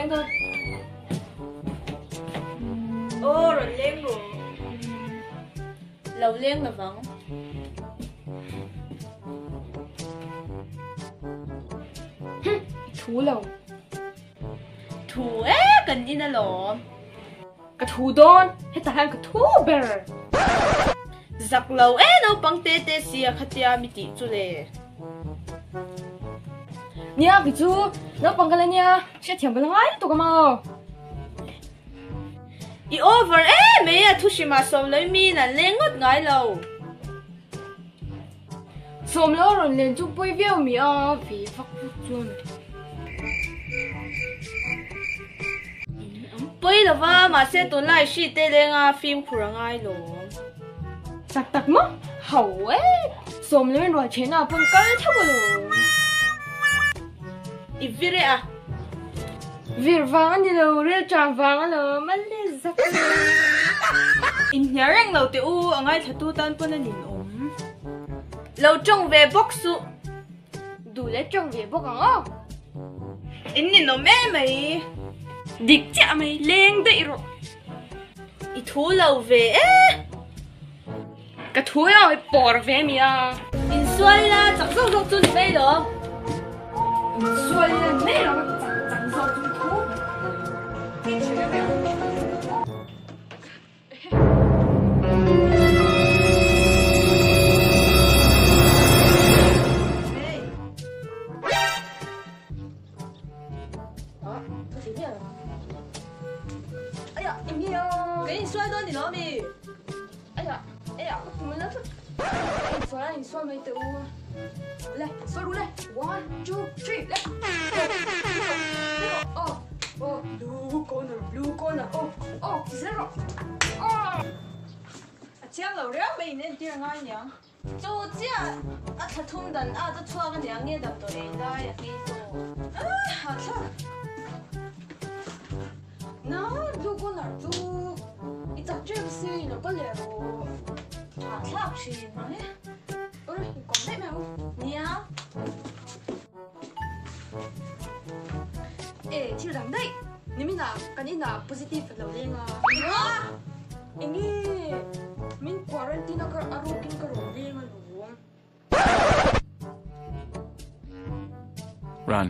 lên thôi. Ô rồi lên rồi. Lâu lên là vẫn. Thú lâu. Thủ ấy cần đi na lò. Cái thú đón, hết ta hàng cái thú bè. Giặc lâu ấy đâu bằng tê tê xìa khát tia mi tị chú lệ. Nha cái chú, nó bằng cái này nha, sẽ thiểm cái ngay tụi cái mà. I over ấy mấy à thu xì mà sống lấy mi là lên ngót ngái lâu. Xong lâu rồi lên chú bơi viêu mi à, vì phát phút chuồn. Bây giờ mà sẽ tuần lại xí tê lên à phim khura ngái lâu. Sạc tạc mất, hậu ấy. Xong lên rồi chế nào bằng cái thấp rồi. I vire à. Vir vàng đi đâu, real trà vàng là mất lên giặc. In nhà răng lâu tiêu u ở ngay thật tu tan bữa nay nhìn ốm. Lâu trong về bốc su. Đủ lấy trong về bốc à. In nhìn ốm em mày. Địch chạ mày lên đấy rồi. I thu lâu về ấy. Cái thú ơi, bỏ về mi à. In xoay là chắc sao không chuẩn bị được. Xoay lên mẹ nó chẳng sao chúng thú. Ây da, em đi Cái gì xoay thôi thì nó mì. ây da, mình nó thôi. Em xoay mấy từ. Lên, xoay đủ lên. 1, 2, 3, lên. Blue corner. Zero. Chiang lâu réo mày nên tiếng ngay nhỉ. Chú chia à thật thun đần à tôi chua cái tiếng nghe đập tôi đây cái số. À sao? Nó blue corner chú. Ít tập chơi gì nó có lẽ rồi. À sao chỉ nói. Ôi, còn đấy mày không? Nhá. Ê, chị làm đấy. Nếu mình là cái này là positive lâu lên à. Em nghĩ mình quarantine cái aro kinh cái rồi lên mà luôn. Run.